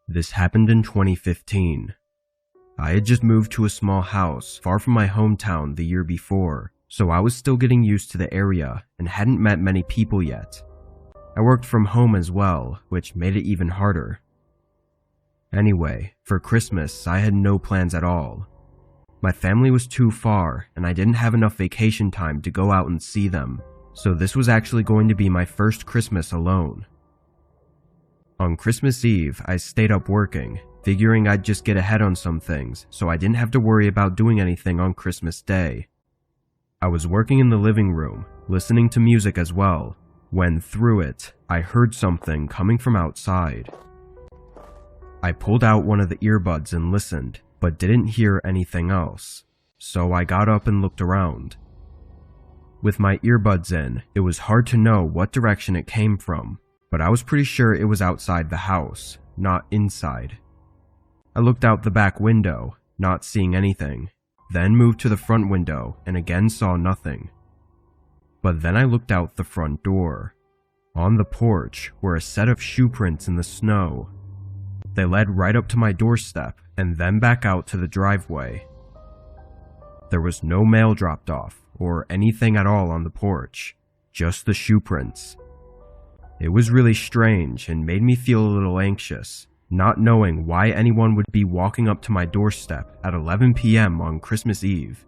This happened in 2015. I had just moved to a small house far from my hometown the year before, so I was still getting used to the area and hadn't met many people yet. I worked from home as well, which made it even harder. Anyway, for Christmas, I had no plans at all. My family was too far, and I didn't have enough vacation time to go out and see them, so this was actually going to be my first Christmas alone. On Christmas Eve, I stayed up working, figuring I'd just get ahead on some things so I didn't have to worry about doing anything on Christmas Day. I was working in the living room, listening to music as well, when through it, I heard something coming from outside. I pulled out one of the earbuds and listened, but didn't hear anything else, so I got up and looked around. With my earbuds in, it was hard to know what direction it came from, but I was pretty sure it was outside the house, not inside. I looked out the back window, not seeing anything, then moved to the front window and again saw nothing. But then I looked out the front door. On the porch were a set of shoe prints in the snow. They led right up to my doorstep and then back out to the driveway. There was no mail dropped off or anything at all on the porch, just the shoe prints. It was really strange and made me feel a little anxious, not knowing why anyone would be walking up to my doorstep at 11 p.m. on Christmas Eve.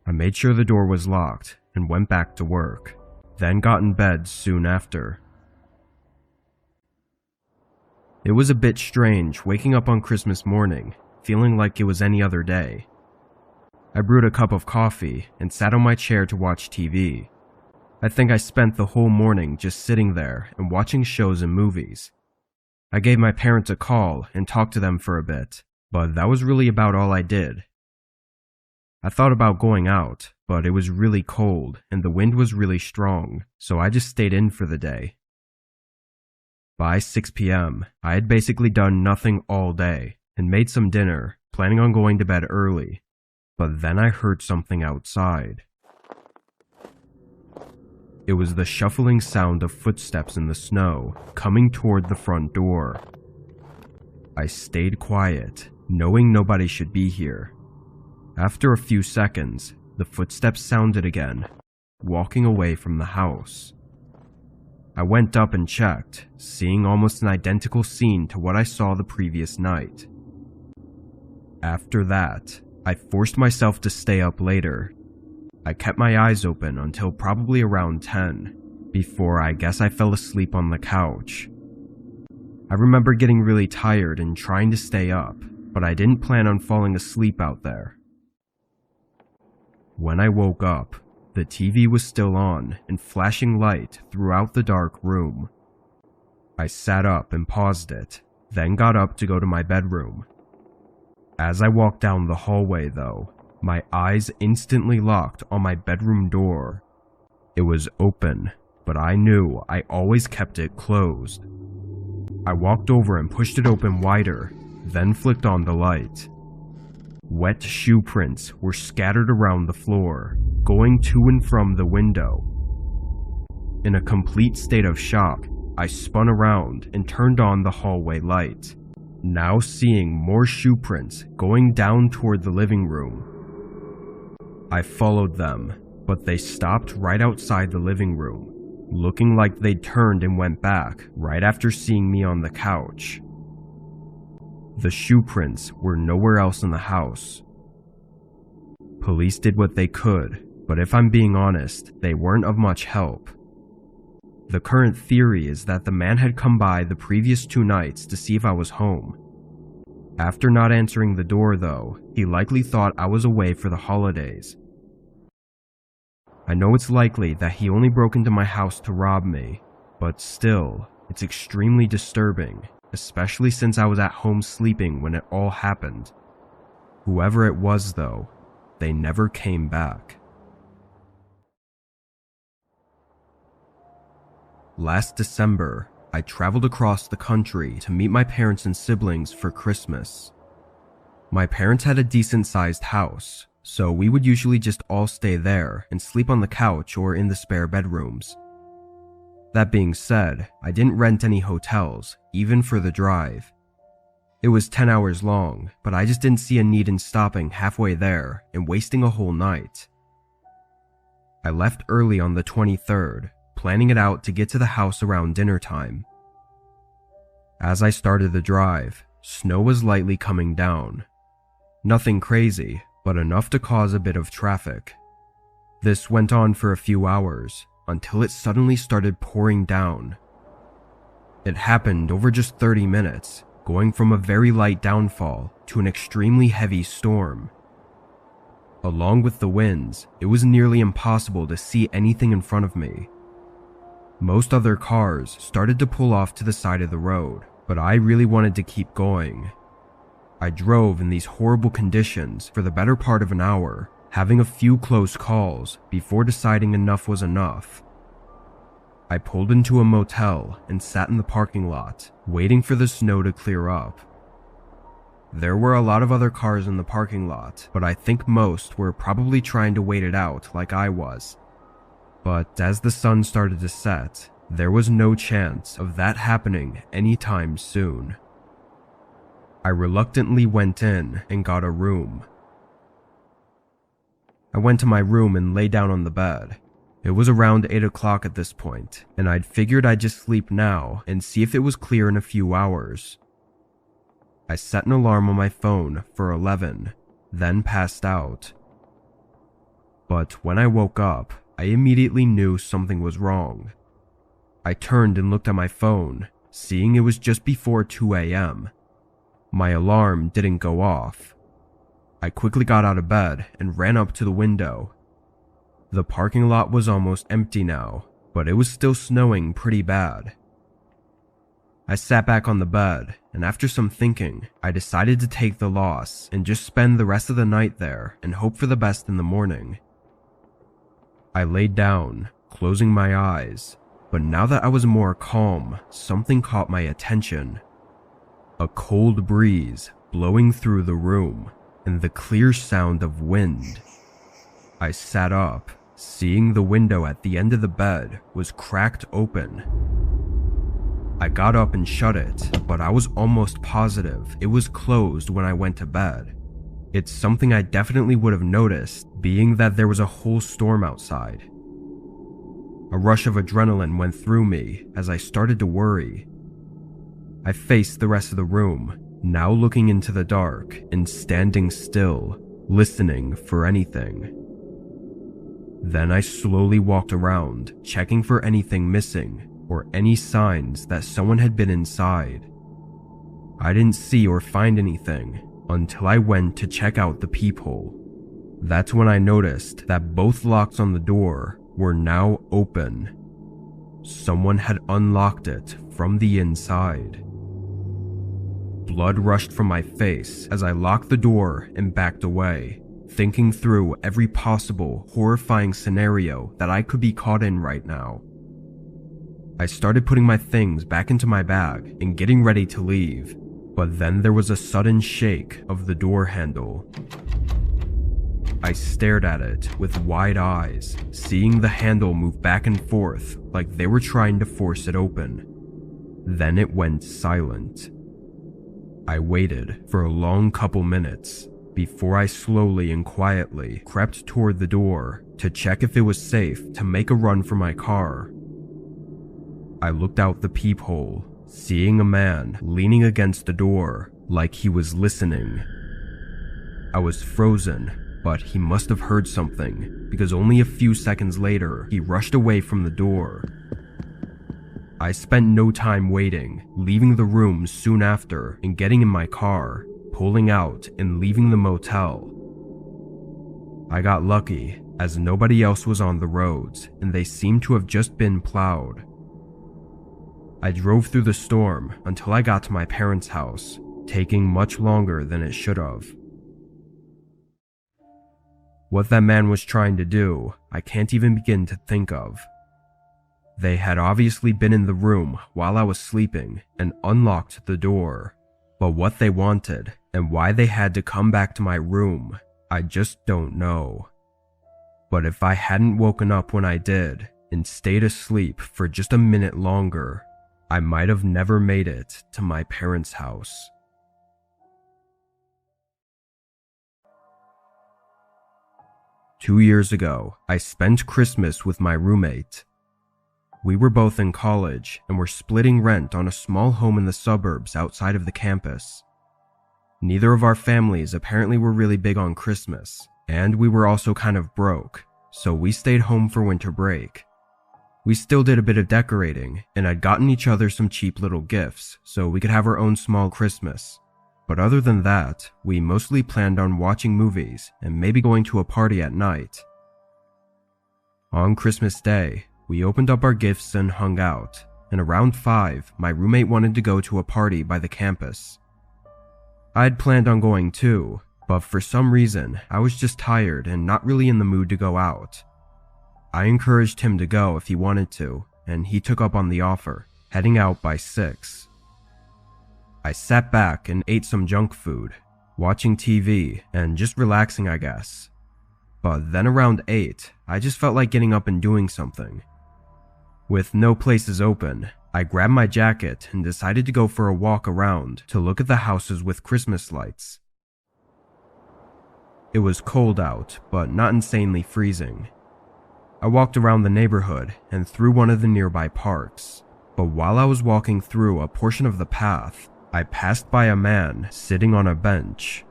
I made sure the door was locked and went back to work, then got in bed soon after. It was a bit strange waking up on Christmas morning, feeling like it was any other day. I brewed a cup of coffee and sat on my chair to watch TV. I think I spent the whole morning just sitting there and watching shows and movies. I gave my parents a call and talked to them for a bit, but that was really about all I did. I thought about going out, but it was really cold and the wind was really strong, so I just stayed in for the day. By 6 p.m., I had basically done nothing all day and made some dinner, planning on going to bed early. But then I heard something outside. It was the shuffling sound of footsteps in the snow coming toward the front door. I stayed quiet, knowing nobody should be here. After a few seconds, the footsteps sounded again, walking away from the house. I went up and checked, seeing almost an identical scene to what I saw the previous night. After that, I forced myself to stay up later. I kept my eyes open until probably around 10, before I guess I fell asleep on the couch. I remember getting really tired and trying to stay up, but I didn't plan on falling asleep out there. When I woke up, the TV was still on and flashing light throughout the dark room. I sat up and paused it, then got up to go to my bedroom. As I walked down the hallway though, my eyes instantly locked on my bedroom door. It was open, but I knew I always kept it closed. I walked over and pushed it open wider, then flicked on the light. Wet shoe prints were scattered around the floor, going to and from the window. In a complete state of shock, I spun around and turned on the hallway light, now seeing more shoe prints going down toward the living room. I followed them, but they stopped right outside the living room, looking like they'd turned and went back right after seeing me on the couch. The shoe prints were nowhere else in the house. Police did what they could, but if I'm being honest, they weren't of much help. The current theory is that the man had come by the previous 2 nights to see if I was home. After not answering the door though, he likely thought I was away for the holidays. I know it's likely that he only broke into my house to rob me, but still, it's extremely disturbing, especially since I was at home sleeping when it all happened. Whoever it was though, they never came back. Last December, I traveled across the country to meet my parents and siblings for Christmas. My parents had a decent-sized house, so we would usually just all stay there and sleep on the couch or in the spare bedrooms. That being said, I didn't rent any hotels, even for the drive. It was 10 hours long, but I just didn't see a need in stopping halfway there and wasting a whole night. I left early on the 23rd, planning it out to get to the house around dinner time. As I started the drive, snow was lightly coming down. Nothing crazy, but enough to cause a bit of traffic. This went on for a few hours, until it suddenly started pouring down. It happened over just 30 minutes, going from a very light downfall to an extremely heavy storm. Along with the winds, it was nearly impossible to see anything in front of me. Most other cars started to pull off to the side of the road, but I really wanted to keep going. I drove in these horrible conditions for the better part of an hour, having a few close calls before deciding enough was enough. I pulled into a motel and sat in the parking lot, waiting for the snow to clear up. There were a lot of other cars in the parking lot, but I think most were probably trying to wait it out like I was. But as the sun started to set, there was no chance of that happening anytime soon. I reluctantly went in and got a room. I went to my room and lay down on the bed. It was around 8 o'clock at this point, and I'd figured I'd just sleep now and see if it was clear in a few hours. I set an alarm on my phone for 11, then passed out. But when I woke up, I immediately knew something was wrong. I turned and looked at my phone, seeing it was just before 2 a.m. My alarm didn't go off. I quickly got out of bed and ran up to the window. The parking lot was almost empty now, but it was still snowing pretty bad. I sat back on the bed, and after some thinking, I decided to take the loss and just spend the rest of the night there and hope for the best in the morning. I laid down, closing my eyes, but now that I was more calm, something caught my attention. A cold breeze blowing through the room, and the clear sound of wind. I sat up, seeing the window at the end of the bed was cracked open. I got up and shut it, but I was almost positive it was closed when I went to bed. It's something I definitely would have noticed, being that there was a whole storm outside. A rush of adrenaline went through me as I started to worry. I faced the rest of the room, now looking into the dark and standing still, listening for anything. Then I slowly walked around, checking for anything missing or any signs that someone had been inside. I didn't see or find anything until I went to check out the peephole. That's when I noticed that both locks on the door were now open. Someone had unlocked it from the inside. Blood rushed from my face as I locked the door and backed away, thinking through every possible horrifying scenario that I could be caught in right now. I started putting my things back into my bag and getting ready to leave, but then there was a sudden shake of the door handle. I stared at it with wide eyes, seeing the handle move back and forth like they were trying to force it open. Then it went silent. I waited for a long couple minutes before I slowly and quietly crept toward the door to check if it was safe to make a run for my car. I looked out the peephole, seeing a man leaning against the door like he was listening. I was frozen, but he must have heard something because only a few seconds later he rushed away from the door. I spent no time waiting, leaving the room soon after and getting in my car, pulling out and leaving the motel. I got lucky as nobody else was on the roads and they seemed to have just been plowed. I drove through the storm until I got to my parents' house, taking much longer than it should have. What that man was trying to do, I can't even begin to think of. They had obviously been in the room while I was sleeping and unlocked the door, but what they wanted and why they had to come back to my room, I just don't know. But if I hadn't woken up when I did, and stayed asleep for just a minute longer, I might have never made it to my parents' house. Two years ago, I spent Christmas with my roommate. We were both in college and were splitting rent on a small home in the suburbs outside of the campus. Neither of our families apparently were really big on Christmas, and we were also kind of broke, so we stayed home for winter break. We still did a bit of decorating, and I'd gotten each other some cheap little gifts so we could have our own small Christmas. But other than that, we mostly planned on watching movies and maybe going to a party at night. On Christmas Day, we opened up our gifts and hung out, and around 5, my roommate wanted to go to a party by the campus. I'd planned on going too, but for some reason, I was just tired and not really in the mood to go out. I encouraged him to go if he wanted to, and he took up on the offer, heading out by 6. I sat back and ate some junk food, watching TV and just relaxing, I guess. But then around 8, I just felt like getting up and doing something. With no places open, I grabbed my jacket and decided to go for a walk around to look at the houses with Christmas lights. It was cold out, but not insanely freezing. I walked around the neighborhood and through one of the nearby parks, but while I was walking through a portion of the path, I passed by a man sitting on a bench.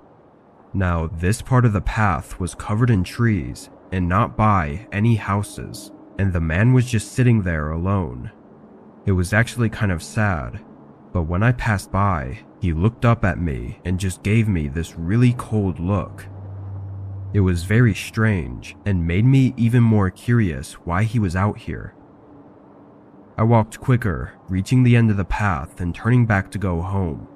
Now, this part of the path was covered in trees and not by any houses, and the man was just sitting there alone. It was actually kind of sad, but when I passed by, he looked up at me and just gave me this really cold look. It was very strange and made me even more curious why he was out here. I walked quicker, reaching the end of the path and turning back to go home.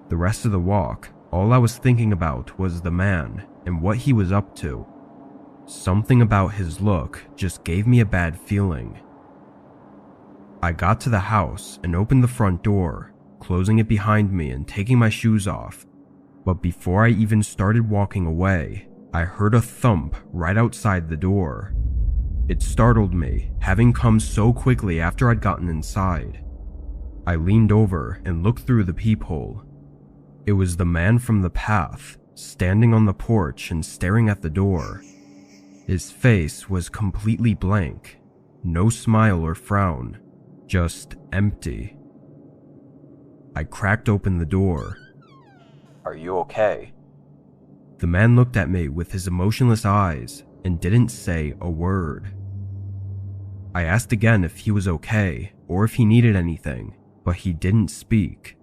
The rest of the walk, all I was thinking about was the man and what he was up to. Something about his look just gave me a bad feeling. I got to the house and opened the front door, closing it behind me and taking my shoes off. But before I even started walking away, I heard a thump right outside the door. It startled me, having come so quickly after I'd gotten inside. I leaned over and looked through the peephole. It was the man from the path, standing on the porch and staring at the door. His face was completely blank, no smile or frown, just empty. I cracked open the door. "Are you okay?" The man looked at me with his emotionless eyes and didn't say a word. I asked again if he was okay or if he needed anything, but he didn't speak.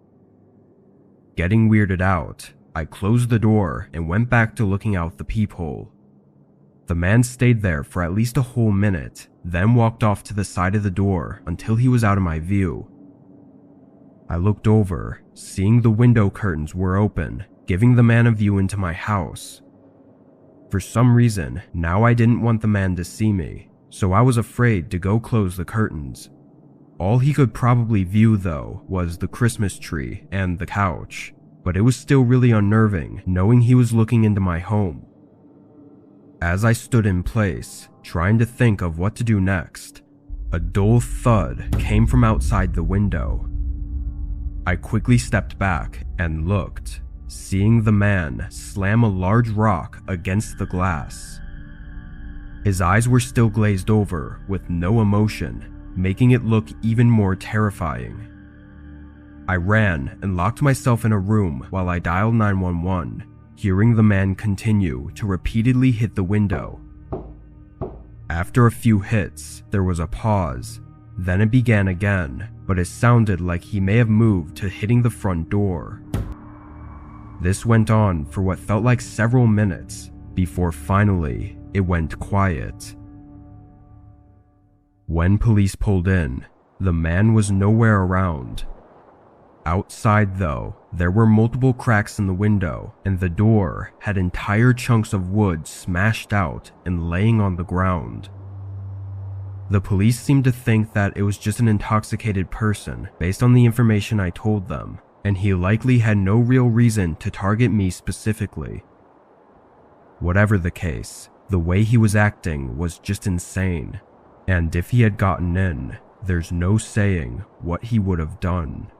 Getting weirded out, I closed the door and went back to looking out the peephole. The man stayed there for at least a whole minute, then walked off to the side of the door until he was out of my view. I looked over, seeing the window curtains were open, giving the man a view into my house. For some reason, now I didn't want the man to see me, so I was afraid to go close the curtains. All he could probably view, though, was the Christmas tree and the couch, but it was still really unnerving knowing he was looking into my home. As I stood in place, trying to think of what to do next, a dull thud came from outside the window. I quickly stepped back and looked, seeing the man slam a large rock against the glass. His eyes were still glazed over with no emotion, making it look even more terrifying. I ran and locked myself in a room while I dialed 911, hearing the man continue to repeatedly hit the window. After a few hits, there was a pause. Then it began again, but it sounded like he may have moved to hitting the front door. This went on for what felt like several minutes before finally it went quiet. When police pulled in, the man was nowhere around. Outside, though, there were multiple cracks in the window, and the door had entire chunks of wood smashed out and laying on the ground. The police seemed to think that it was just an intoxicated person based on the information I told them, and he likely had no real reason to target me specifically. Whatever the case, the way he was acting was just insane. and if he had gotten in, there's no saying what he would have done.